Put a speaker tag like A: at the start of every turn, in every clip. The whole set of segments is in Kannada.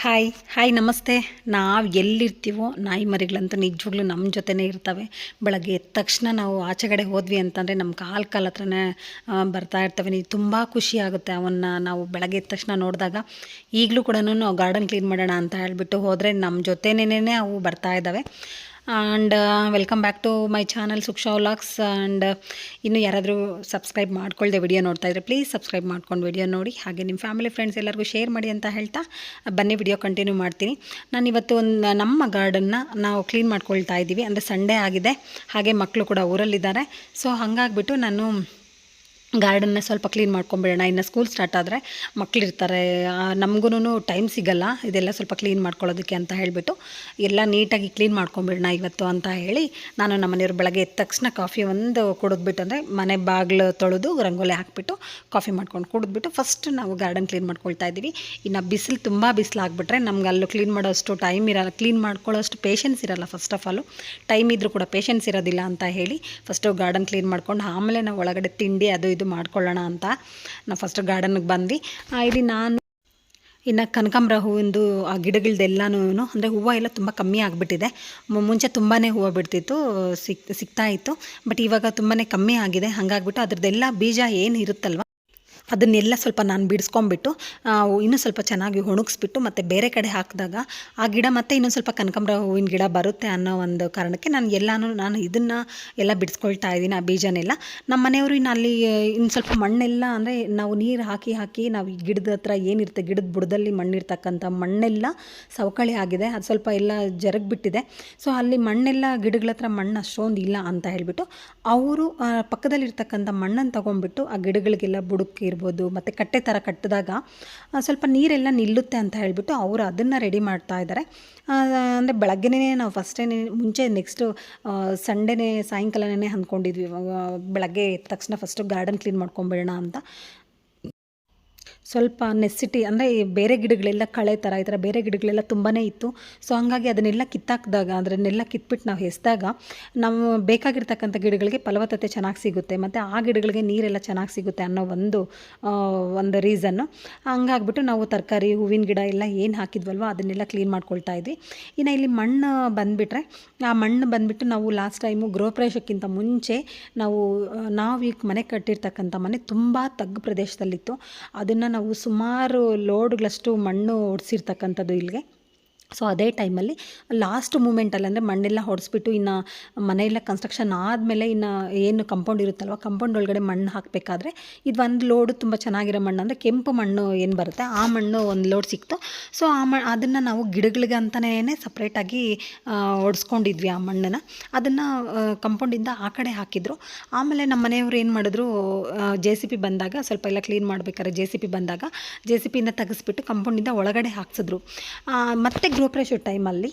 A: ಹಾಯ್ ಹಾಯ್ ನಮಸ್ತೆ. ನಾವು ಎಲ್ಲಿರ್ತೀವೋ ನಾಯಿ ಮರಿಗಳಂತೂ ನಿಜವಾಗ್ಲೂ ನಮ್ಮ ಜೊತೆನೇ ಇರ್ತವೆ. ಬೆಳಗ್ಗೆ ಎದ್ದ ತಕ್ಷಣ ನಾವು ಆಚೆಗಡೆ ಹೋದ್ವಿ ಅಂತಂದರೆ ನಮ್ಮ ಕಾಲ ಹತ್ರನೇ ಬರ್ತಾ ಇರ್ತವೆ. ತುಂಬ ಖುಷಿ ಆಗುತ್ತೆ ಅವನ್ನು ನಾವು ಬೆಳಗ್ಗೆ ಎದ್ದ ತಕ್ಷಣ ನೋಡಿದಾಗ. ಈಗಲೂ ಕೂಡ ಗಾರ್ಡನ್ ಕ್ಲೀನ್ ಮಾಡೋಣ ಅಂತ ಹೇಳಿಬಿಟ್ಟು ಹೋದರೆ ನಮ್ಮ ಜೊತೆನೇನೆ ಅವು ಬರ್ತಾ ಇದ್ದಾವೆ. And welcome back to my channel Suksha vlogs. And ಇನ್ನು ಯಾರಾದರೂ ಸಬ್ಸ್ಕ್ರೈಬ್ ಮಾಡ್ಕೊಳ್ಳದೆ ವಿಡಿಯೋ ನೋಡ್ತಾ ಇದ್ದರೆ ಪ್ಲೀಸ್ ಸಬ್ಸ್ಕ್ರೈಬ್ ಮಾಡ್ಕೊಂಡು ವಿಡಿಯೋ ನೋಡಿ, ಹಾಗೆ ನಿಮ್ಮ ಫ್ಯಾಮಿಲಿ ಫ್ರೆಂಡ್ಸ್ ಎಲ್ಲರಿಗೂ ಶೇರ್ ಮಾಡಿ ಅಂತ ಹೇಳ್ತಾ ಬನ್ನಿ ವಿಡಿಯೋ ಕಂಟಿನ್ಯೂ ಮಾಡ್ತೀನಿ. ನಾನು ಇವತ್ತು ನಮ್ಮ ಗಾರ್ಡನ್ನ ನಾವು ಕ್ಲೀನ್ ಮಾಡ್ಕೊಳ್ತಾ ಇದ್ದೀವಿ. ಅಂದರೆ ಸಂಡೇ ಆಗಿದೆ, ಹಾಗೆ ಮಕ್ಕಳು ಕೂಡ ಊರಲ್ಲಿದ್ದಾರೆ. ಸೊ ಹಾಗಾಗಿಬಿಟ್ಟು ನಾನು ಗಾರ್ಡನ್ನ ಸ್ವಲ್ಪ ಕ್ಲೀನ್ ಮಾಡ್ಕೊಂಬಿಡೋಣ. ಇನ್ನು ಸ್ಕೂಲ್ ಸ್ಟಾರ್ಟ್ ಆದರೆ ಮಕ್ಕಳಿರ್ತಾರೆ, ನಮಗೂ ಟೈಮ್ ಸಿಗಲ್ಲ ಇದೆಲ್ಲ ಸ್ವಲ್ಪ ಕ್ಲೀನ್ ಮಾಡ್ಕೊಳ್ಳೋದಕ್ಕೆ ಅಂತ ಹೇಳಿಬಿಟ್ಟು ಎಲ್ಲ ನೀಟಾಗಿ ಕ್ಲೀನ್ ಮಾಡ್ಕೊಂಬಿಡೋಣ ಇವತ್ತು ಅಂತ ಹೇಳಿ ನಾನು ನಮ್ಮ ಮನೆಯವ್ರು ಬೆಳಗ್ಗೆ ಎದ್ದ ತಕ್ಷಣ ಕಾಫಿ ಒಂದು ಕುಡಿದ್ಬಿಟ್ಟು, ಅಂದರೆ ಮನೆ ಬಾಗಿಲು ತೊಳೆದು ರಂಗೋಲಿ ಹಾಕಿಬಿಟ್ಟು ಕಾಫಿ ಮಾಡ್ಕೊಂಡು ಕುಡಿದ್ಬಿಟ್ಟು ಫಸ್ಟ್ ನಾವು ಗಾರ್ಡನ್ ಕ್ಲೀನ್ ಮಾಡ್ಕೊಳ್ತಾ ಇದ್ದೀವಿ. ಇನ್ನು ಬಿಸಿಲು ತುಂಬ ಬಿಸಿಲಾಗ್ಬಿಟ್ರೆ ನಮ್ಗೆ ಅಲ್ಲೂ ಕ್ಲೀನ್ ಮಾಡೋಷ್ಟು ಟೈಮ್ ಇರಲ್ಲ, ಕ್ಲೀನ್ ಮಾಡ್ಕೊಳ್ಳೋಷ್ಟು ಪೇಷನ್ಸ್ ಇರಲ್ಲ. ಫಸ್ಟ್ ಆಫ್ ಆಲು ಟೈಮ್ ಇದ್ದರೂ ಕೂಡ ಪೇಷನ್ಸ್ ಇರೋದಿಲ್ಲ ಅಂತ ಹೇಳಿ ಫಸ್ಟು ಗಾರ್ಡನ್ ಕ್ಲೀನ್ ಮಾಡ್ಕೊಂಡು ಆಮೇಲೆ ನಾವು ಒಳಗಡೆ ತಿಂಡಿ ಅದು ಇದು ಮಾಡ್ಕೊಳ್ಳೋಣ ಅಂತ ನಾವು ಫಸ್ಟ್ ಗಾರ್ಡನ್ಗೆ ಬಂದ್ವಿ. ಇಲ್ಲಿ ನಾನು ಇನ್ನು ಕನಕಾಂಬರ ಹೂವಿಂದು ಆ ಗಿಡಗಳದ್ದೆಲ್ಲನೂ, ಅಂದರೆ ಹೂವು ಎಲ್ಲ ತುಂಬ ಕಮ್ಮಿ ಆಗಿಬಿಟ್ಟಿದೆ. ಮುಂಚೆ ತುಂಬಾ ಹೂವು ಬಿಡ್ತಿತ್ತು, ಸಿಗ್ತಾ ಇತ್ತು. ಬಟ್ ಇವಾಗ ತುಂಬಾ ಕಮ್ಮಿ ಆಗಿದೆ. ಹಾಗಾಗ್ಬಿಟ್ಟು ಅದ್ರದ್ದೆಲ್ಲ ಬೀಜ ಏನು ಇರುತ್ತಲ್ವ ಅದನ್ನೆಲ್ಲ ಸ್ವಲ್ಪ ನಾನು ಬಿಡಿಸ್ಕೊಂಬಿಟ್ಟು ಇನ್ನೂ ಸ್ವಲ್ಪ ಚೆನ್ನಾಗಿ ಒಣಗಿಸ್ಬಿಟ್ಟು ಮತ್ತು ಬೇರೆ ಕಡೆ ಹಾಕಿದಾಗ ಆ ಗಿಡ ಮತ್ತು ಇನ್ನೊಂದು ಸ್ವಲ್ಪ ಕನಕಾಂಬರ ಹೂವಿನ ಗಿಡ ಬರುತ್ತೆ ಅನ್ನೋ ಒಂದು ಕಾರಣಕ್ಕೆ ನಾನು ಇದನ್ನು ಎಲ್ಲ ಬಿಡಿಸ್ಕೊಳ್ತಾ ಇದ್ದೀನಿ, ಆ ಬೀಜನೆಲ್ಲ. ನಮ್ಮ ಮನೆಯವರು ಇನ್ನು ಅಲ್ಲಿ ಇನ್ನು ಸ್ವಲ್ಪ ಮಣ್ಣೆಲ್ಲ, ಅಂದರೆ ನಾವು ನೀರು ಹಾಕಿ ನಾವು ಈ ಗಿಡದ ಹತ್ರ ಏನಿರುತ್ತೆ, ಗಿಡದ ಬುಡದಲ್ಲಿ ಮಣ್ಣಿರ್ತಕ್ಕಂಥ ಮಣ್ಣೆಲ್ಲ ಸವಕಳಿ ಆಗಿದೆ, ಅದು ಸ್ವಲ್ಪ ಎಲ್ಲ ಜರಗ್ಬಿಟ್ಟಿದೆ. ಸೊ ಅಲ್ಲಿ ಮಣ್ಣೆಲ್ಲ ಗಿಡಗಳ ಹತ್ರ ಮಣ್ಣು ಅಷ್ಟೊಂದು ಇಲ್ಲ ಅಂತ ಹೇಳಿಬಿಟ್ಟು ಅವರು ಪಕ್ಕದಲ್ಲಿರ್ತಕ್ಕಂಥ ಮಣ್ಣನ್ನು ತೊಗೊಂಡ್ಬಿಟ್ಟು ಆ ಗಿಡಗಳಿಗೆಲ್ಲ ಬುಡಕ್ಕೆ ಇರ್ಬೋದು ಮತ್ತು ಕಟ್ಟೆ ಥರ ಕಟ್ಟಿದಾಗ ಸ್ವಲ್ಪ ನೀರೆಲ್ಲ ನಿಲ್ಲುತ್ತೆ ಅಂತ ಹೇಳಿಬಿಟ್ಟು ಅವರು ಅದನ್ನು ರೆಡಿ ಮಾಡ್ತಾ ಇದ್ದಾರೆ. ಅಂದರೆ ಬೆಳಗ್ಗೆನೇ ನಾವು ಮುಂಚೆ ನೆಕ್ಸ್ಟು ಸಂಡೇನೇ ಸಾಯಂಕಾಲನೇ ಅಂದ್ಕೊಂಡಿದ್ವಿ ಬೆಳಗ್ಗೆ ಎದ್ದ ತಕ್ಷಣ ಫಸ್ಟು ಗಾರ್ಡನ್ ಕ್ಲೀನ್ ಮಾಡ್ಕೊಂಬಿಡೋಣ ಅಂತ. ಸ್ವಲ್ಪ ನೆಸಿಟಿ, ಅಂದರೆ ಬೇರೆ ಗಿಡಗಳೆಲ್ಲ ಕಳೆ ಥರ ಈ ಥರ ಬೇರೆ ಗಿಡಗಳೆಲ್ಲ ತುಂಬಾ ಇತ್ತು. ಸೊ ಹಂಗಾಗಿ ಅದನ್ನೆಲ್ಲ ಕಿತ್ತಾಕಿದಾಗ, ಅದನ್ನೆಲ್ಲ ಕಿತ್ಬಿಟ್ಟು ನಾವು ಎಸ್ದಾಗ ನಾವು ಬೇಕಾಗಿರ್ತಕ್ಕಂಥ ಗಿಡಗಳಿಗೆ ಫಲವತ್ತತೆ ಚೆನ್ನಾಗಿ ಸಿಗುತ್ತೆ ಮತ್ತು ಆ ಗಿಡಗಳಿಗೆ ನೀರೆಲ್ಲ ಚೆನ್ನಾಗಿ ಸಿಗುತ್ತೆ ಅನ್ನೋ ಒಂದು ರೀಸನ್ನು. ಹಂಗಾಗ್ಬಿಟ್ಟು ನಾವು ತರಕಾರಿ, ಹೂವಿನ ಗಿಡ ಎಲ್ಲ ಏನು ಹಾಕಿದ್ವಲ್ವ ಅದನ್ನೆಲ್ಲ ಕ್ಲೀನ್ ಮಾಡ್ಕೊಳ್ತಾ ಇದ್ವಿ. ಇನ್ನು ಇಲ್ಲಿ ಮಣ್ಣು ಬಂದುಬಿಟ್ರೆ, ಆ ಮಣ್ಣು ಬಂದುಬಿಟ್ಟು ನಾವು ಲಾಸ್ಟ್ ಟೈಮು ಗೃಹ ಪ್ರವೇಶಕ್ಕಿಂತ ಮುಂಚೆ ನಾವು ಈಗ ಮನೆ ಕಟ್ಟಿರ್ತಕ್ಕಂಥ ಮನೆ ತುಂಬ ತಗ್ಗು ಪ್ರದೇಶದಲ್ಲಿತ್ತು. ಅದನ್ನು ನಾವು ಸುಮಾರು ಲೋಡ್ಗಳಷ್ಟು ಮಣ್ಣು ಹೊಡ್ಸಿರ್ತಕ್ಕಂಥದ್ದು ಇಲ್ಲಿಗೆ. ಸೊ ಅದೇ ಟೈಮಲ್ಲಿ ಲಾಸ್ಟ್ ಮೂಮೆಂಟಲ್ಲಿ, ಅಂದರೆ ಮಣ್ಣೆಲ್ಲ ಹೊಡೆಸ್ಬಿಟ್ಟು ಇನ್ನು ಮನೆಯೆಲ್ಲ ಕನ್ಸ್ಟ್ರಕ್ಷನ್ ಆದಮೇಲೆ ಇನ್ನು ಏನು ಕಂಪೌಂಡ್ ಇರುತ್ತಲ್ವ, ಕಂಪೌಂಡ್ ಒಳಗಡೆ ಮಣ್ಣು ಹಾಕಬೇಕಾದ್ರೆ ಇದು ಒಂದು ಲೋಡು ತುಂಬ ಚೆನ್ನಾಗಿರೋ ಮಣ್ಣು, ಅಂದರೆ ಕೆಂಪು ಮಣ್ಣು ಏನು ಬರುತ್ತೆ ಆ ಮಣ್ಣು ಒಂದು ಲೋಡ್ ಸಿಕ್ತು. ಸೊ ಅದನ್ನು ನಾವು ಗಿಡಗಳಿಗೆ ಅಂತಲೇ ಸಪ್ರೇಟಾಗಿ ಹೊಡೆಸ್ಕೊಂಡಿದ್ವಿ ಆ ಮಣ್ಣನ್ನು. ಅದನ್ನು ಕಂಪೌಂಡಿಂದ ಆ ಕಡೆ ಹಾಕಿದ್ರು. ಆಮೇಲೆ ನಮ್ಮ ಮನೆಯವರು ಏನು ಮಾಡಿದ್ರು, JCB ಬಂದಾಗ ಸ್ವಲ್ಪ ಎಲ್ಲ ಕ್ಲೀನ್ ಮಾಡಬೇಕಾದ್ರೆ JCBಯಿಂದ ತೆಗೆಸ್ಬಿಟ್ಟು ಕಂಪೌಂಡಿಂದ ಒಳಗಡೆ ಹಾಕ್ಸಿದ್ರು. ಮತ್ತು ಗೃಹಪ್ರವೇಶ ಟೈಮಲ್ಲಿ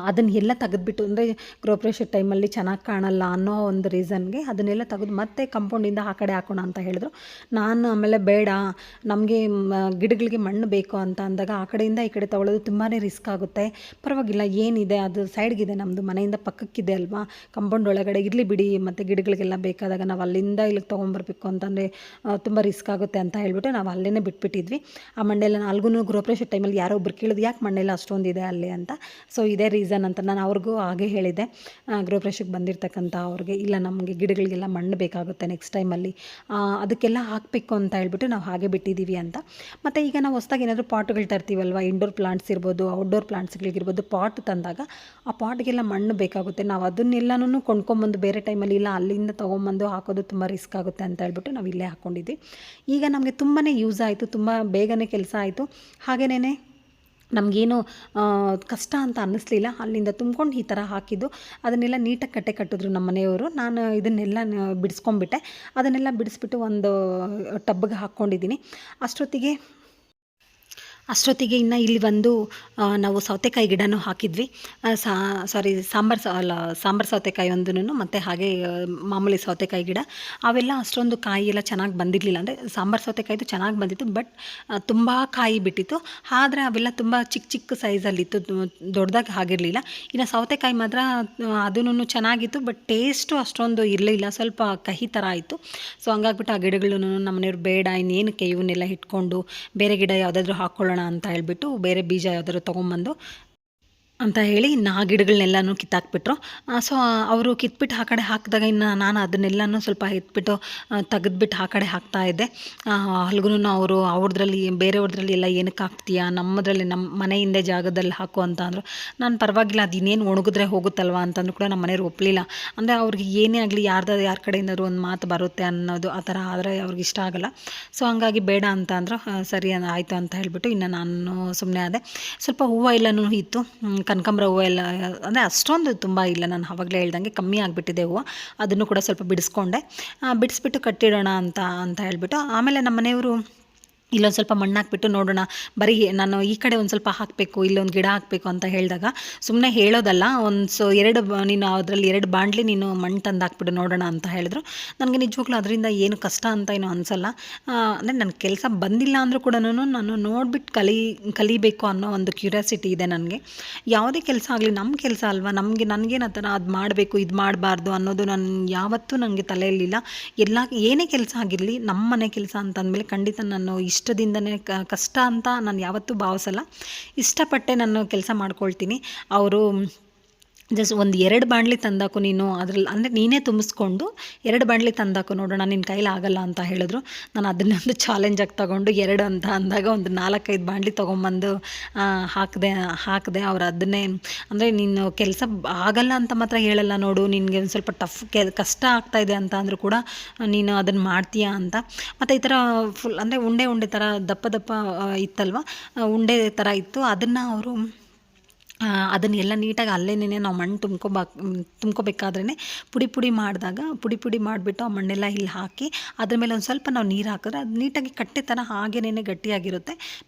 A: ಅದನ್ನು ಎಲ್ಲ ತೆಗೆದ್ಬಿಟ್ಟು, ಅಂದರೆ ಗೃಹಪ್ರವೇಶ ಟೈಮಲ್ಲಿ ಚೆನ್ನಾಗಿ ಕಾಣಲ್ಲ ಅನ್ನೋ ಒಂದು ರೀಸನ್ಗೆ ಅದನ್ನೆಲ್ಲ ತೆಗೆದು ಮತ್ತೆ ಕಂಪೌಂಡಿಂದ ಆ ಕಡೆ ಹಾಕೋಣ ಅಂತ ಹೇಳಿದ್ರು. ನಾನು ಆಮೇಲೆ ಬೇಡ, ನಮಗೆ ಗಿಡಗಳಿಗೆ ಮಣ್ಣು ಬೇಕು ಅಂತ ಅಂದಾಗ ಆ ಕಡೆಯಿಂದ ಈ ಕಡೆ ತೊಗೊಳ್ಳೋದು ತುಂಬಾ ರಿಸ್ಕ್ ಆಗುತ್ತೆ, ಪರವಾಗಿಲ್ಲ ಏನಿದೆ ಅದು ಸೈಡ್ಗಿದೆ, ನಮ್ಮದು ಮನೆಯಿಂದ ಪಕ್ಕಕ್ಕಿದೆ ಅಲ್ವಾ, ಕಂಪೌಂಡ್ ಒಳಗಡೆ ಇರಲಿ ಬಿಡಿ, ಮತ್ತು ಗಿಡಗಳಿಗೆಲ್ಲ ಬೇಕಾದಾಗ ನಾವು ಅಲ್ಲಿಂದ ಇಲ್ಲಿಗೆ ತೊಗೊಂಬರ್ಬೇಕು ಅಂತಂದರೆ ತುಂಬ ರಿಸ್ಕ್ ಆಗುತ್ತೆ ಅಂತ ಹೇಳ್ಬಿಟ್ಟು ನಾವು ಅಲ್ಲೇ ಬಿಟ್ಬಿಟ್ಟಿದ್ವಿ. ಆ ಮಣ್ಣೆಲ್ಲ ಅಲ್ಗೂ ಗೃಹಪ್ರವೇಶ ಟೈಮಲ್ಲಿ ಯಾರೋ ಒಬ್ರು ಕೇಳಿದ್ರು, ಯಾಕೆ ಮಣ್ಣೆಲ್ಲ ಅಷ್ಟೊಂದಿದೆ ಅಲ್ಲಿ ಅಂತ. ಸೊ ಇದೇ ರೀಸನ್ ಅಂತ ನಾನು ಅವ್ರಿಗೂ ಹಾಗೆ ಹೇಳಿದೆ, ಗೃಹಪ್ರವೇಶಕ್ಕೆ ಬಂದಿರತಕ್ಕಂಥ ಅವ್ರಿಗೆ, ಇಲ್ಲ ನಮಗೆ ಗಿಡಗಳಿಗೆಲ್ಲ ಮಣ್ಣು ಬೇಕಾಗುತ್ತೆ ನೆಕ್ಸ್ಟ್ ಟೈಮಲ್ಲಿ, ಅದಕ್ಕೆಲ್ಲ ಹಾಕಬೇಕು ಅಂತ ಹೇಳ್ಬಿಟ್ಟು ನಾವು ಹಾಗೆ ಬಿಟ್ಟಿದ್ದೀವಿ ಅಂತ. ಮತ್ತು ಈಗ ನಾವು ಹೊಸ್ದಾಗಿ ಏನಾದರೂ ಪಾಟ್ಗಳು ತರ್ತೀವಲ್ವ, ಇಂಡೋರ್ ಪ್ಲಾಂಟ್ಸ್ ಇರ್ಬೋದು, ಔಟ್ಡೋರ್ ಪ್ಲಾಂಟ್ಸ್ಗಳಿಗಿರ್ಬೋದು, ಪಾಟ್ ತಂದಾಗ ಆ ಪಾಟ್ಗೆಲ್ಲ ಮಣ್ಣು ಬೇಕಾಗುತ್ತೆ. ನಾವು ಅದನ್ನೆಲ್ಲನೂ ಕೊಂಡ್ಕೊಂಬಂದು ಬೇರೆ ಟೈಮಲ್ಲಿ ಇಲ್ಲ ಅಲ್ಲಿಂದ ತೊಗೊಂಬಂದು ಹಾಕೋದು ತುಂಬ ರಿಸ್ಕ್ ಆಗುತ್ತೆ ಅಂತ ಹೇಳ್ಬಿಟ್ಟು ನಾವು ಇಲ್ಲೇ ಹಾಕ್ಕೊಂಡಿದ್ವಿ. ಈಗ ನಮಗೆ ತುಂಬಾ ಯೂಸ್ ಆಯಿತು, ತುಂಬ ಬೇಗನೆ ಕೆಲಸ ಆಯಿತು. ಹಾಗೇನೇ ನಮಗೇನು ಕಷ್ಟ ಅಂತ ಅನ್ನಿಸ್ಲಿಲ್ಲ. ಅಲ್ಲಿಂದ ತುಂಬ್ಕೊಂಡು ಈ ಥರ ಹಾಕಿದ್ದು ಅದನ್ನೆಲ್ಲ ನೀಟಾಗಿ ಕಟ್ಟಿದ್ರು ನಮ್ಮ ಮನೆಯವರು. ನಾನು ಇದನ್ನೆಲ್ಲ ಬಿಡಿಸ್ಕೊಂಬಿಟ್ಟೆ. ಅದನ್ನೆಲ್ಲ ಬಿಡಿಸ್ಬಿಟ್ಟು ಒಂದು ಟಬ್ಗೆ ಹಾಕ್ಕೊಂಡಿದ್ದೀನಿ. ಅಷ್ಟೊತ್ತಿಗೆ ಇನ್ನು ಇಲ್ಲಿ ಬಂದು ನಾವು ಸೌತೆಕಾಯಿ ಗಿಡನೂ ಹಾಕಿದ್ವಿ. ಸಾಂಬಾರು ಸೌತೆಕಾಯಿ ಒಂದೂ, ಮತ್ತು ಹಾಗೆ ಮಾಮೂಲಿ ಸೌತೆಕಾಯಿ ಗಿಡ. ಅವೆಲ್ಲ ಅಷ್ಟೊಂದು ಕಾಯಿ ಎಲ್ಲ ಚೆನ್ನಾಗಿ ಬಂದಿರಲಿಲ್ಲ. ಅಂದರೆ ಸಾಂಬಾರು ಸೌತೆಕಾಯಿದು ಚೆನ್ನಾಗಿ ಬಂದಿತ್ತು, ಬಟ್ ತುಂಬ ಕಾಯಿ ಬಿಟ್ಟಿತ್ತು. ಆದರೆ ಅವೆಲ್ಲ ತುಂಬ ಚಿಕ್ಕ ಸೈಜಲ್ಲಿತ್ತು, ದೊಡ್ಡದಾಗಿ ಆಗಿರಲಿಲ್ಲ. ಇನ್ನು ಸೌತೆಕಾಯಿ ಮಾತ್ರ ಅದೂ ಚೆನ್ನಾಗಿತ್ತು, ಬಟ್ ಟೇಸ್ಟು ಅಷ್ಟೊಂದು ಇರಲಿಲ್ಲ, ಸ್ವಲ್ಪ ಕಹಿ ಥರ ಆಯಿತು. ಸೊ ಹಂಗಾಗ್ಬಿಟ್ಟು ಆ ಗಿಡಗಳನ್ನು ನಮ್ಮ ಮನೆಯವ್ರು ಬೇಡ ಇನ್ನೇನಕ್ಕೆ ಇವನ್ನೆಲ್ಲ ಇಟ್ಕೊಂಡು ಬೇರೆ ಗಿಡ ಯಾವುದಾದ್ರೂ ಹಾಕ್ಕೊಳ್ಳೋಣ ಕಟ್ಟಿಡೋಣ ಅಂತ ಹೇಳ್ಬಿಟ್ಟು ಬೇರೆ ಬೀಜ ಯಾವ್ದಾದ್ರು ತೊಗೊಂಬಂದು ಅಂತ ಹೇಳಿ ಇನ್ನು ಆ ಗಿಡಗಳನ್ನೆಲ್ಲನೂ ಕಿತ್ತಾಕ್ಬಿಟ್ರು. ಸೊ ಅವರು ಕಿತ್ಬಿಟ್ಟು ಆ ಕಡೆ ಹಾಕಿದಾಗ ಇನ್ನು ನಾನು ಅದನ್ನೆಲ್ಲನೂ ಸ್ವಲ್ಪ ಎತ್ಬಿಟ್ಟು ತೆಗೆದ್ಬಿಟ್ಟು ಆ ಕಡೆ ಹಾಕ್ತಾ ಇದ್ದೆ. ಅಲ್ಗೂ ಅವರು ಅವ್ರದ್ರಲ್ಲಿ ಬೇರೆಯವ್ರದ್ರಲ್ಲಿ ಎಲ್ಲ ಏನಕ್ಕೆ ಹಾಕ್ತೀಯಾ, ನಮ್ಮದ್ರಲ್ಲಿ ನಮ್ಮ ಮನೆ ಹಿಂದೆ ಜಾಗದಲ್ಲಿ ಹಾಕು ಅಂತ ಅಂದರು. ನಾನು ಪರವಾಗಿಲ್ಲ, ಅದು ಇನ್ನೇನು ಒಣಗಿದ್ರೆ ಹೋಗುತ್ತಲ್ವ ಅಂತಂದ್ರು ಕೂಡ ನಮ್ಮ ಮನೆಯವ್ರು ಒಪ್ಪಲಿಲ್ಲ. ಅಂದರೆ ಅವ್ರಿಗೆ ಏನೇ ಆಗಲಿ ಯಾರ ಕಡೆಯಿಂದಾದ್ರು ಒಂದು ಮಾತು ಬರುತ್ತೆ ಅನ್ನೋದು ಆ ಥರ ಆದರೆ ಅವ್ರಿಗೆ ಇಷ್ಟ ಆಗಲ್ಲ. ಸೊ ಹಂಗಾಗಿ ಬೇಡ ಅಂತ ಅಂದರು. ಸರಿ ಆಯಿತು ಅಂತ ಹೇಳಿಬಿಟ್ಟು ಇನ್ನು ನಾನು ಸುಮ್ಮನೆ ಆದೆ. ಸ್ವಲ್ಪ ಹೂವು ಎಲ್ಲನೂ ಇತ್ತು, ಕನಕಾಂಬರ ಹೂವು ಎಲ್ಲ, ಅಂದರೆ ಅಷ್ಟೊಂದು ತುಂಬ ಇಲ್ಲ, ನಾನು ಆವಾಗಲೇ ಹೇಳ್ದಂಗೆ ಕಮ್ಮಿ ಆಗಿಬಿಟ್ಟಿದೆ ಹೂವು. ಅದನ್ನು ಕೂಡ ಸ್ವಲ್ಪ ಬಿಡಿಸ್ಕೊಂಡೆ. ಬಿಡಿಸ್ಬಿಟ್ಟು ಕಟ್ಟಿಡೋಣ ಅಂತ ಹೇಳ್ಬಿಟ್ಟು ಆಮೇಲೆ ನಮ್ಮ ಮನೆಯವರು ಇಲ್ಲೊಂದು ಸ್ವಲ್ಪ ಮಣ್ಣು ಹಾಕ್ಬಿಟ್ಟು ನೋಡೋಣ, ಬರೀ ನಾನು ಈ ಕಡೆ ಒಂದು ಸ್ವಲ್ಪ ಹಾಕಬೇಕು, ಇಲ್ಲೊಂದು ಗಿಡ ಹಾಕಬೇಕು ಅಂತ ಹೇಳಿದಾಗ ಸುಮ್ಮನೆ ಹೇಳೋದಲ್ಲ, ನೀನು ಅದರಲ್ಲಿ 2 ಬಾಂಡ್ಲಿ ನೀನು ಮಣ್ಣು ತಂದು ಹಾಕ್ಬಿಟ್ಟು ನೋಡೋಣ ಅಂತ ಹೇಳಿದ್ರು. ನನಗೆ ನಿಜವಾಗ್ಲೂ ಅದರಿಂದ ಏನು ಕಷ್ಟ ಅಂತ ಏನೂ ಅನಿಸಲ್ಲ. ಅಂದರೆ ನನ್ನ ಕೆಲಸ ಬಂದಿಲ್ಲ ಅಂದರೂ ಕೂಡ ನಾನು ನೋಡ್ಬಿಟ್ಟು ಕಲಿಬೇಕು ಅನ್ನೋ ಒಂದು ಕ್ಯೂರಿಯಾಸಿಟಿ ಇದೆ ನನಗೆ. ಯಾವುದೇ ಕೆಲಸ ಆಗಲಿ ನಮ್ಮ ಕೆಲಸ ಅಲ್ವಾ, ನನಗೇನು ಆ ಥರ ಅದು ಮಾಡಬೇಕು ಇದು ಮಾಡಬಾರ್ದು ಅನ್ನೋದು ಯಾವತ್ತೂ ನನಗೆ ತಲೆಯಲ್ಲಿಲ್ಲ. ಏನೇ ಕೆಲಸ ಆಗಿರಲಿ ನಮ್ಮ ಮನೆ ಕೆಲಸ ಅಂತಂದಮೇಲೆ ಖಂಡಿತ ನಾನು ಇಷ್ಟದಿಂದನೇ ಕಷ್ಟ ಅಂತ ನಾನು ಯಾವತ್ತೂ ಭಾವಿಸಲ್ಲ. ಇಷ್ಟಪಟ್ಟೆ ನಾನು ಕೆಲಸ ಮಾಡ್ಕೊಳ್ತೀನಿ. ಅವರು ಜಸ್ಟ್ ಒಂದು 2 ಬಾಣಲಿ ತಂದಾಕು ನೀನು, ಅದ್ರಲ್ಲಿ ಅಂದರೆ ನೀನೇ ತುಂಬಿಸ್ಕೊಂಡು 2 ಬಾಣಲಿ ತಂದಾಕು ನೋಡೋಣ, ನಿನ್ನ ಕೈಲಿ ಆಗಲ್ಲ ಅಂತ ಹೇಳಿದ್ರು. ನಾನು ಅದನ್ನೊಂದು ಚಾಲೆಂಜಾಗಿ ತೊಗೊಂಡು 2 ಅಂತ ಅಂದಾಗ ಒಂದು 4-5 ಬಾಣಲಿ ತೊಗೊಂಬಂದು ಹಾಕಿದೆ. ಅವ್ರು ಅದನ್ನೇ ಅಂದರೆ ನೀನು ಕೆಲಸ ಆಗಲ್ಲ ಅಂತ ಮಾತ್ರ ಹೇಳಲ್ಲ ನೋಡು, ನಿನಗೆ ಒಂದು ಸ್ವಲ್ಪ ಕಷ್ಟ ಆಗ್ತಾಯಿದೆ ಅಂತ ಅಂದರೂ ಕೂಡ ನೀನು ಅದನ್ನು ಮಾಡ್ತೀಯಾ ಅಂತ. ಮತ್ತು ಈ ಥರ ಫುಲ್ ಅಂದರೆ ಉಂಡೆ ಥರ ದಪ್ಪ ಇತ್ತಲ್ವ, ಉಂಡೆ ಥರ ಇತ್ತು. ಅದನ್ನು ಅವರು ಅದನ್ನೆಲ್ಲ ನೀಟಾಗಿ ಅಲ್ಲೇನೇ ನಾವು ಮಣ್ಣು ತುಂಬ್ಕೋಬೇಕಾದ್ರೇ ಪುಡಿ ಮಾಡಿದಾಗ ಪುಡಿ ಮಾಡಿಬಿಟ್ಟು ಆ ಮಣ್ಣೆಲ್ಲ ಇಲ್ಲಿ ಹಾಕಿ ಅದ್ರ ಮೇಲೆ ಒಂದು ಸ್ವಲ್ಪ ನಾವು ನೀರು ಹಾಕಿದ್ರೆ ಅದು ನೀಟಾಗಿ ಕಟ್ಟೆ ಥರ ಹಾಗೇನೇ ಗಟ್ಟಿಯಾಗಿರುತ್ತೆ.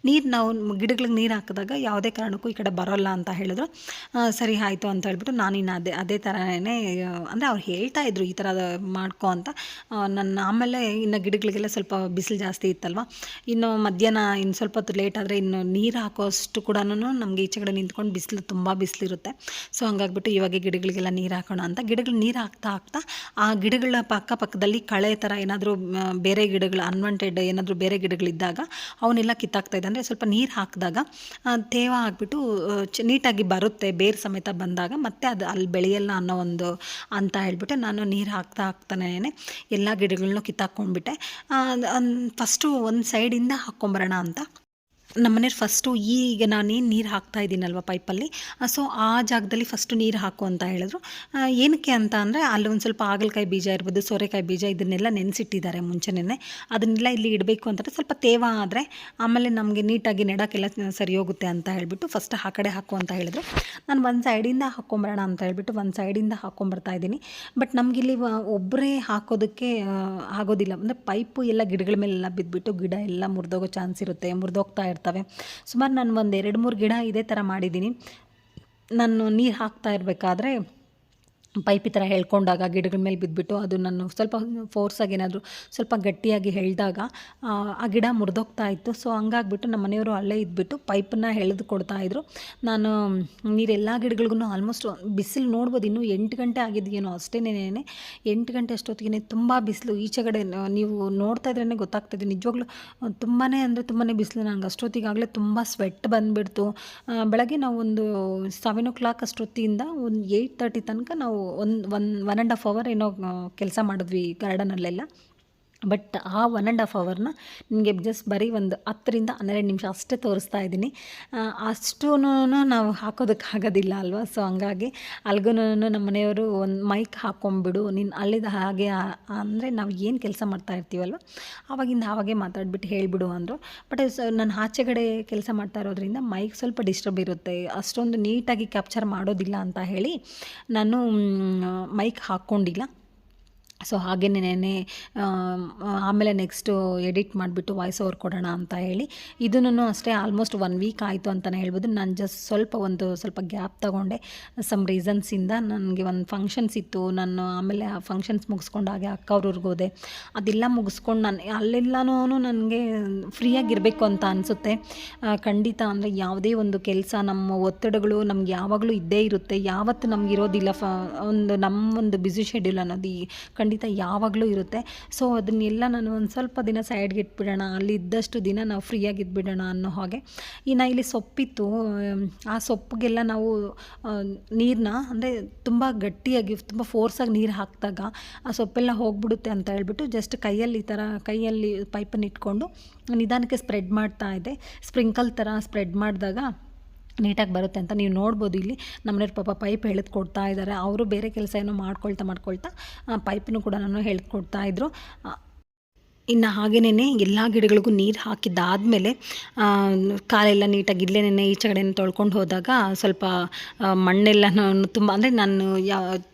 A: ನಾವು ಗಿಡಗಳಿಗೆ ನೀರು ಹಾಕಿದಾಗ ಯಾವುದೇ ಕಾರಣಕ್ಕೂ ಈ ಕಡೆ ಬರೋಲ್ಲ ಅಂತ ಹೇಳಿದ್ರು. ಸರಿ ಆಯಿತು ಅಂತ ಹೇಳ್ಬಿಟ್ಟು ನಾನು ಇನ್ನು ಅದೇ ಥರನೇ ಅಂದರೆ ಅವ್ರು ಹೇಳ್ತಾಯಿದ್ರು ಈ ಥರ ಮಾಡ್ಕೊ ಅಂತ. ಆಮೇಲೆ ಇನ್ನು ಗಿಡಗಳಿಗೆಲ್ಲ ಸ್ವಲ್ಪ ಬಿಸಿಲು ಜಾಸ್ತಿ ಇತ್ತಲ್ವ, ಇನ್ನು ಮಧ್ಯಾಹ್ನ ಇನ್ನು ಸ್ವಲ್ಪ ಹೊತ್ತು ಲೇಟ್ ಆದರೆ ಇನ್ನು ನೀರು ಹಾಕೋಷ್ಟು ಕೂಡ ನಮಗೆ ಈಚೆ ಕಡೆ ನಿಂತ್ಕೊಂಡು ಬಿಸಿಲು ತುಂಬ ಬಿಸಿಲಿರುತ್ತೆ. ಸೊ ಹಂಗಾಗ್ಬಿಟ್ಟು ಇವಾಗ ಗಿಡಗಳಿಗೆಲ್ಲ ನೀರು ಹಾಕೋಣ ಅಂತ ಗಿಡಗಳು ನೀರು ಹಾಕ್ತಾ ಆ ಗಿಡಗಳ ಪಕ್ಕದಲ್ಲಿ ಕಳೆ ಥರ ಏನಾದರೂ ಬೇರೆ ಗಿಡಗಳು ಅನ್ವಾಂಟೆಡ್ ಏನಾದರೂ ಬೇರೆ ಗಿಡಗಳಿದ್ದಾಗ ಅವನ್ನೆಲ್ಲ ಕಿತ್ತಾಕ್ತಾಯಿದ್ದೆ. ಅಂದರೆ ಸ್ವಲ್ಪ ನೀರು ಹಾಕಿದಾಗ ತೇವ ಆಗಿಬಿಟ್ಟು ನೀಟಾಗಿ ಬರುತ್ತೆ, ಬೇರು ಸಮೇತ ಬಂದಾಗ ಮತ್ತೆ ಅದು ಅಲ್ಲಿ ಬೆಳೆಯಲ್ಲ ಅನ್ನೋ ಒಂದು ಅಂತ ಹೇಳ್ಬಿಟ್ಟು ನಾನು ನೀರು ಹಾಕ್ತಾನೇ ಎಲ್ಲ ಗಿಡಗಳನ್ನೂ ಕಿತ್ತಾಕ್ಕೊಂಡ್ಬಿಟ್ಟೆ. ಫಸ್ಟು ಒಂದು ಸೈಡಿಂದ ಹಾಕ್ಕೊಂಬರೋಣ ಅಂತ ನಮ್ಮನೆಯವ್ರು ಫಸ್ಟು ಈಗ ನಾನೇನು ನೀರು ಹಾಕ್ತಾ ಇದ್ದೀನಲ್ವ ಪೈಪಲ್ಲಿ, ಸೊ ಆ ಜಾಗದಲ್ಲಿ ಫಸ್ಟು ನೀರು ಹಾಕು ಅಂತ ಹೇಳಿದ್ರು. ಏನಕ್ಕೆ ಅಂತ ಅಂದರೆ ಅಲ್ಲಿ ಒಂದು ಸ್ವಲ್ಪ ಹಾಗಲಕಾಯಿ ಬೀಜ ಇರ್ಬೋದು, ಸೋರೆಕಾಯಿ ಬೀಜ ಇದನ್ನೆಲ್ಲ ನೆನೆಸಿಟ್ಟಿದ್ದಾರೆ ಮುಂಚೆನೇ. ಅದನ್ನೆಲ್ಲ ಇಲ್ಲಿ ಇಡಬೇಕು ಅಂತಂದರೆ ಸ್ವಲ್ಪ ತೇವ ಆದರೆ ಆಮೇಲೆ ನಮಗೆ ನೀಟಾಗಿ ನೆಡೋಕ್ಕೆಲ್ಲ ಸರಿ ಹೋಗುತ್ತೆ ಅಂತ ಹೇಳಿಬಿಟ್ಟು ಫಸ್ಟ್ ಆ ಕಡೆ ಹಾಕು ಅಂತ ಹೇಳಿದ್ರು. ನಾನು ಒಂದು ಸೈಡಿಂದ ಹಾಕ್ಕೊಂಬರೋಣ ಅಂತ ಹೇಳ್ಬಿಟ್ಟು ಒಂದು ಸೈಡಿಂದ ಹಾಕ್ಕೊಂಬರ್ತಾ ಇದ್ದೀನಿ. ಬಟ್ ನಮಗಿಲ್ಲಿ ಒಬ್ಬರೇ ಹಾಕೋದಕ್ಕೆ ಆಗೋದಿಲ್ಲ. ಅಂದರೆ ಪೈಪು ಎಲ್ಲ ಗಿಡಗಳ ಮೇಲೆಲ್ಲ ಬಿದ್ದುಬಿಟ್ಟು ಗಿಡ ಎಲ್ಲ ಮುರಿದೋಗೋ ಚಾನ್ಸ್ ಇರುತ್ತೆ, ಮುರಿದೋಗ್ತಾ ಇರ್ತವೆ. ಸುಮಾರು ನಾನು ಒಂದು 2-3 ಗಿಡ ಇದೇ ಥರ ಮಾಡಿದ್ದೀನಿ. ನಾನು ನೀರು ಹಾಕ್ತಾ ಇರಬೇಕಾದ್ರೆ ಪೈಪ್ ಈ ಥರ ಎಳ್ಕೊಂಡಾಗ ಗಿಡಗಳ ಮೇಲೆ ಬಿದ್ದುಬಿಟ್ಟು ಅದು ನಾನು ಸ್ವಲ್ಪ ಫೋರ್ಸಾಗಿ ಏನಾದರೂ ಸ್ವಲ್ಪ ಗಟ್ಟಿಯಾಗಿ ಎಳೆದಾಗ ಆ ಗಿಡ ಮುರಿದೋಗ್ತಾ ಇತ್ತು. ಸೊ ಹಂಗಾಗ್ಬಿಟ್ಟು ನಮ್ಮ ಮನೆಯವರು ಅಲ್ಲೇ ಇದ್ಬಿಟ್ಟು ಪೈಪನ್ನು ಎಳೆದು ಕೊಡ್ತಾಯಿದ್ರು. ನಾನು ನೀರೆಲ್ಲ ಗಿಡಗಳಿಗೂ ಆಲ್ಮೋಸ್ಟ್ ಬಿಸಿಲು ನೋಡ್ಬೋದು, ಇನ್ನೂ 8 ಗಂಟೆ ಆಗಿದೆಯೇನೋ ಅಷ್ಟೇನೇ. 8 ಗಂಟೆ ಅಷ್ಟೊತ್ತಿಗೆ ತುಂಬ ಬಿಸಿಲು. ಈಚೆಗಡೆ ನೀವು ನೋಡ್ತಾ ಇದ್ರೇ ಗೊತ್ತಾಗ್ತಾಯಿದೆ, ನಿಜವಾಗ್ಲೂ ತುಂಬಾ ಅಂದರೆ ತುಂಬಾ ಬಿಸಿಲು. ನನಗೆ ಅಷ್ಟೊತ್ತಿಗಾಗಲೇ ತುಂಬ ಸ್ವೆಟ್ ಬಂದುಬಿಡ್ತು. ಬೆಳಗ್ಗೆ ನಾವು ಒಂದು 7 o'clock ಅಷ್ಟೊತ್ತಿಂದ ಒಂದು 8:30 ತನಕ ನಾವು 1.5 hour ಏನೋ ಕೆಲಸ ಮಾಡಿದ್ವಿ ಗಾರ್ಡನಲ್ಲೆಲ್ಲ. ಬಟ್ ಆ 1.5 hourನ ನಿಮಗೆ ಜಸ್ಟ್ ಬರೀ ಒಂದು 10-12 ನಿಮಿಷ ಅಷ್ಟೇ ತೋರಿಸ್ತಾ ಇದ್ದೀನಿ. ಅಷ್ಟೂ ನಾವು ಹಾಕೋದಕ್ಕಾಗೋದಿಲ್ಲ ಅಲ್ವಾ. ಸೊ ಹಂಗಾಗಿ ಅಲ್ಗೂ ನಮ್ಮ ಮನೆಯವರು ಒಂದು ಮೈಕ್ ಹಾಕ್ಕೊಂಬಿಡು ನೀನು ಅಲ್ಲಿದ್ದ ಹಾಗೆ, ಅಂದರೆ ನಾವು ಏನು ಕೆಲಸ ಮಾಡ್ತಾ ಇರ್ತೀವಲ್ವ ಆವಾಗೇ ಮಾತಾಡ್ಬಿಟ್ಟು ಹೇಳಿಬಿಡು ಅಂದರು. ಬಟ್ ನಾನು ಆಚೆಗಡೆ ಕೆಲಸ ಮಾಡ್ತಾ ಇರೋದ್ರಿಂದ ಮೈಕ್ ಸ್ವಲ್ಪ ಡಿಸ್ಟರ್ಬ್ ಇರುತ್ತೆ, ಅಷ್ಟೊಂದು ನೀಟಾಗಿ ಕ್ಯಾಪ್ಚರ್ ಮಾಡೋದಿಲ್ಲ ಅಂತ ಹೇಳಿ ನಾನು ಮೈಕ್ ಹಾಕ್ಕೊಂಡಿಲ್ಲ. ಸೊ ಹಾಗೇನೇ ಆಮೇಲೆ ನೆಕ್ಸ್ಟು ಎಡಿಟ್ ಮಾಡಿಬಿಟ್ಟು ವಾಯ್ಸ್ ಓವರ್ ಕೊಡೋಣ ಅಂತ ಹೇಳಿ ಇದನ್ನು ಅಷ್ಟೇ ಆಲ್ಮೋಸ್ಟ್ 1 week ಆಯಿತು ಅಂತಲೇ ಹೇಳ್ಬೋದು. ನಾನು ಜಸ್ಟ್ ಸ್ವಲ್ಪ ಗ್ಯಾಪ್ ತೊಗೊಂಡೆ ಸಮ್ ರೀಸನ್ಸಿಂದ. ನನಗೆ ಒಂದು ಫಂಕ್ಷನ್ಸ್ ಇತ್ತು, ನಾನು ಆಮೇಲೆ ಆ ಫಂಕ್ಷನ್ಸ್ ಮುಗಿಸ್ಕೊಂಡು ಹಾಗೆ ಅಕ್ಕ ಅವ್ರವ್ರಿಗೆ ಹೋದೆ. ಅದೆಲ್ಲ ಮುಗಿಸ್ಕೊಂಡು ನಾನು ಅಲ್ಲೆಲ್ಲನೂ ನನಗೆ ಫ್ರೀಯಾಗಿರಬೇಕು ಅಂತ ಅನಿಸುತ್ತೆ ಖಂಡಿತ. ಅಂದರೆ ಯಾವುದೇ ಒಂದು ಕೆಲಸ ನಮ್ಮ ಒತ್ತಡಗಳು ನಮ್ಗೆ ಯಾವಾಗಲೂ ಇದ್ದೇ ಇರುತ್ತೆ, ಯಾವತ್ತು ನಮಗಿರೋದಿಲ್ಲ. ನಮ್ಮೊಂದು ಬ್ಯುಸಿ ಶೆಡ್ಯೂಲ್ ಅನ್ನೋದು ಖಂಡಿತ ಖಂಡಿತ ಯಾವಾಗಲೂ ಇರುತ್ತೆ. ಸೊ ಅದನ್ನೆಲ್ಲ ನಾನು ಒಂದು ಸ್ವಲ್ಪ ದಿನ ಸೈಡ್ಗೆ ಇಟ್ಬಿಡೋಣ, ಅಲ್ಲಿ ಇದ್ದಷ್ಟು ದಿನ ನಾವು ಫ್ರೀಯಾಗಿ ಇದ್ಬಿಡೋಣ ಅನ್ನೋ ಹಾಗೆ. ಇನ್ನು ಇಲ್ಲಿ ಸೊಪ್ಪಿತ್ತು, ಆ ಸೊಪ್ಪಿಗೆಲ್ಲ ನಾವು ನೀರನ್ನ ಅಂದರೆ ತುಂಬ ಗಟ್ಟಿಯಾಗಿ ತುಂಬ ಫೋರ್ಸಾಗಿ ನೀರು ಹಾಕಿದಾಗ ಆ ಸೊಪ್ಪೆಲ್ಲ ಹೋಗ್ಬಿಡುತ್ತೆ ಅಂತ ಹೇಳ್ಬಿಟ್ಟು ಜಸ್ಟ್ ಕೈಯಲ್ಲಿ ಈ ಥರ ಕೈಯಲ್ಲಿ ಪೈಪನ್ನು ಇಟ್ಕೊಂಡು ನಿಧಾನಕ್ಕೆ ಸ್ಪ್ರೆಡ್ ಮಾಡ್ತಾ ಇದ್ದೆ. ಸ್ಪ್ರಿಂಕಲ್ ಥರ ಸ್ಪ್ರೆಡ್ ಮಾಡಿದಾಗ ನೀಟಾಗಿ ಬರುತ್ತೆ ಅಂತ ನೀವು ನೋಡ್ಬೋದು. ಇಲ್ಲಿ ನಮ್ಮನೆಯವ್ರು ಪಾಪ ಪೈಪ್ ಎಳೆದು ಕೊಡ್ತಾ ಇದ್ದಾರೆ. ಅವರು ಬೇರೆ ಕೆಲಸ ಏನೋ ಮಾಡ್ಕೊಳ್ತಾ ಪೈಪನ್ನು ಕೂಡ ನಾನು ಕೊಡ್ತಾ ಇದ್ದರು. ಇನ್ನು ಹಾಗೇನೇ ಎಲ್ಲ ಗಿಡಗಳಿಗೂ ನೀರು ಹಾಕಿದ್ದಾದಮೇಲೆ ಕಾಲೆಲ್ಲ ನೀಟಾಗಿ ಇಲ್ಲೇನೆ ಈಚೆಗಡೆನೇ ತೊಳ್ಕೊಂಡು ಹೋದಾಗ ಸ್ವಲ್ಪ ಮಣ್ಣೆಲ್ಲ ತುಂಬ ಅಂದರೆ ನಾನು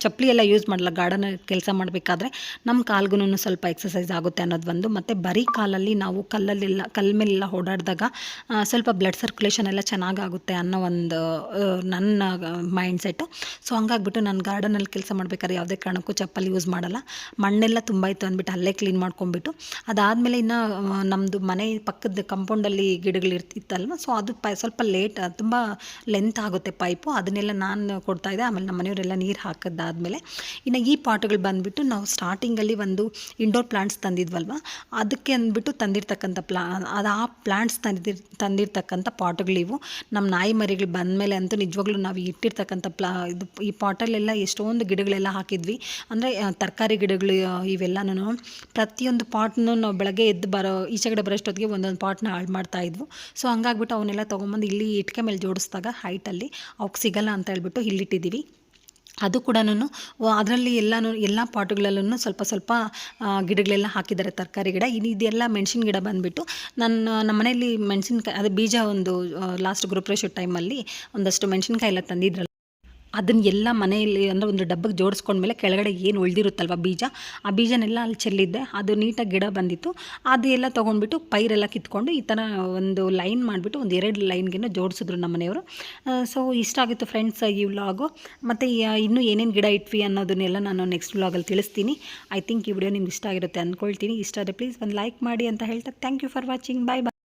A: ಚಪ್ಪಲಿ ಎಲ್ಲ ಯೂಸ್ ಮಾಡಲ್ಲ ಗಾರ್ಡನ್ ಕೆಲಸ ಮಾಡಬೇಕಾದ್ರೆ. ನಮ್ಮ ಕಾಲ್ಗೂ ಸ್ವಲ್ಪ ಎಕ್ಸಸೈಸ್ ಆಗುತ್ತೆ ಅನ್ನೋದು ಒಂದು. ಮತ್ತು ಬರೀ ಕಾಲಲ್ಲಿ ನಾವು ಕಲ್ಲ ಮೇಲೆಲ್ಲ ಓಡಾಡಿದಾಗ ಸ್ವಲ್ಪ ಬ್ಲಡ್ ಸರ್ಕ್ಯುಲೇಷನ್ ಎಲ್ಲ ಚೆನ್ನಾಗಾಗುತ್ತೆ ಅನ್ನೋ ಒಂದು ನನ್ನ ಮೈಂಡ್ಸೆಟ್ಟು. ಸೊ ಹಂಗಾಗ್ಬಿಟ್ಟು ನಾನು ಗಾರ್ಡನಲ್ಲಿ ಕೆಲಸ ಮಾಡಬೇಕಾದ್ರೆ ಯಾವುದೇ ಕಾರಣಕ್ಕೂ ಚಪ್ಪಲಿ ಯೂಸ್ ಮಾಡಲ್ಲ. ಮಣ್ಣೆಲ್ಲ ತುಂಬ ಇತ್ತು ಅಂದ್ಬಿಟ್ಟು ಅಲ್ಲೇ ಕ್ಲೀನ್ ಮಾಡ್ಕೊಂಡ್ಬಿಟ್ಟು ಅದಾದಮೇಲೆ ಇನ್ನು ನಮ್ಮದು ಮನೆ ಪಕ್ಕದ ಕಂಪೌಂಡಲ್ಲಿ ಗಿಡಗಳು ಇರ್ತಿತ್ತಲ್ವ, ಸೊ ಅದು ಸ್ವಲ್ಪ ತುಂಬ ಲೆಂತ್ ಆಗುತ್ತೆ ಪೈಪು, ಅದನ್ನೆಲ್ಲ ನಾನು ಕೊಡ್ತಾಯಿದ್ದೆ. ಆಮೇಲೆ ನಮ್ಮ ಮನೆಯವರೆಲ್ಲ ನೀರು ಹಾಕಿದ್ದಾದಮೇಲೆ ಇನ್ನು ಈ ಪಾಟ್ಗಳು ಬಂದುಬಿಟ್ಟು ನಾವು ಸ್ಟಾರ್ಟಿಂಗಲ್ಲಿ ಒಂದು ಇಂಡೋರ್ ಪ್ಲಾಂಟ್ಸ್ ತಂದಿದ್ವಲ್ವ, ಅದಕ್ಕೆ ಅಂದ್ಬಿಟ್ಟು ತಂದಿರ್ತಕ್ಕಂಥ ಅದು ಆ ಪ್ಲಾಂಟ್ಸ್ ತಂದಿರ್ತಕ್ಕಂಥ ಪಾಟ್ಗಳಿವು. ನಮ್ಮ ನಾಯಿ ಮರಿಗಳು ಬಂದಮೇಲೆ ಅಂತೂ ನಿಜವಾಗ್ಲೂ ನಾವು ಇಟ್ಟಿರ್ತಕ್ಕಂಥ ಈ ಪಾಟಲ್ಲೆಲ್ಲ ಎಷ್ಟೊಂದು ಗಿಡಗಳೆಲ್ಲ ಹಾಕಿದ್ವಿ. ಅಂದರೆ ತರಕಾರಿ ಗಿಡಗಳು ಇವೆಲ್ಲನೂ ಪ್ರತಿಯೊಂದು ಪಾಟ್ನೂ ನಾವು ಬೆಳಗ್ಗೆ ಎದ್ದು ಈಚೆಗಡೆ ಬರೋಷ್ಟೊತ್ತಿಗೆ ಒಂದೊಂದು ಪಾಟ್ನ ಹಾಳು ಮಾಡ್ತಾಯಿದ್ವು. ಸೊ ಹಂಗಾಗ್ಬಿಟ್ಟು ಅವನ್ನೆಲ್ಲ ತೊಗೊಂಬಂದು ಇಲ್ಲಿ ಇಟ್ಕೆ ಮೇಲೆ ಜೋಡಿಸಿದಾಗ ಹೈಟಲ್ಲಿ ಅವಕ್ಕೆ ಸಿಗಲ್ಲ ಅಂತ ಹೇಳ್ಬಿಟ್ಟು ಇಲ್ಲಿಟ್ಟಿದ್ದೀವಿ. ಅದು ಕೂಡ ಅದರಲ್ಲಿ ಎಲ್ಲ ಪಾಟುಗಳಲ್ಲೂ ಸ್ವಲ್ಪ ಗಿಡಗಳೆಲ್ಲ ಹಾಕಿದ್ದಾರೆ, ತರಕಾರಿ ಗಿಡ. ಇದೆಲ್ಲ ಮೆಣಸಿನ ಗಿಡ ಬಂದುಬಿಟ್ಟು ನಮ್ಮ ಮನೆಯಲ್ಲಿ ಮೆಣಸಿನ್ಕಾಯಿ ಅದು ಬೀಜ ಒಂದು ಲಾಸ್ಟ್ ಗೃಹಪ್ರವೇಶ ಟೈಮಲ್ಲಿ ಒಂದಷ್ಟು ಮೆಣಸಿನ್ಕಾಯಿ ಎಲ್ಲ ತಂದಿದ್ರಲ್ಲ, ಅದನ್ನ ಎಲ್ಲ ಮನೆಯಲ್ಲಿ ಅಂದರೆ ಒಂದು ಡಬ್ಬಕ್ಕೆ ಜೋಡಿಸ್ಕೊಂಡ್ಮೇಲೆ ಕೆಳಗಡೆ ಏನು ಉಳಿದಿರುತ್ತಲ್ವ ಬೀಜ, ಆ ಬೀಜನೆಲ್ಲ ಅಲ್ಲಿ ಚೆಲ್ಲಿದ್ದೆ. ಅದು ನೀಟಾಗಿ ಗಿಡ ಬಂದಿತ್ತು. ಅದು ಎಲ್ಲ ತೊಗೊಂಡ್ಬಿಟ್ಟು ಪೈರೆಲ್ಲ ಕಿತ್ಕೊಂಡು ಈ ಥರ ಒಂದು ಲೈನ್ ಮಾಡಿಬಿಟ್ಟು ಒಂದು 2 ಲೈನ್ಗೆ ಜೋಡಿಸಿದ್ರು ನಮ್ಮ ಮನೆಯವರು. ಸೊ ಇಷ್ಟ ಆಗಿತ್ತು ಫ್ರೆಂಡ್ಸ್ ಈ ವ್ಲಾಗು. ಮತ್ತು ಇನ್ನೂ ಏನೇನು ಗಿಡ ಇಟ್ವಿ ಅನ್ನೋದನ್ನೆಲ್ಲ ನಾನು ನೆಕ್ಸ್ಟ್ ವ್ಲಾಗಲ್ಲಿ ತಿಳಿಸ್ತೀನಿ. ಐ ಥಿಂಕ್ ಈ ವಿಡಿಯೋ ನಿಮ್ಗೆ ಇಷ್ಟ ಆಗಿರುತ್ತೆ ಅಂದ್ಕೊಳ್ತೀನಿ. ಇಷ್ಟ ಆದರೆ ಪ್ಲೀಸ್ ಒಂದು ಲೈಕ್ ಮಾಡಿ ಅಂತ ಹೇಳ್ತಾ thank you for watching. Bye.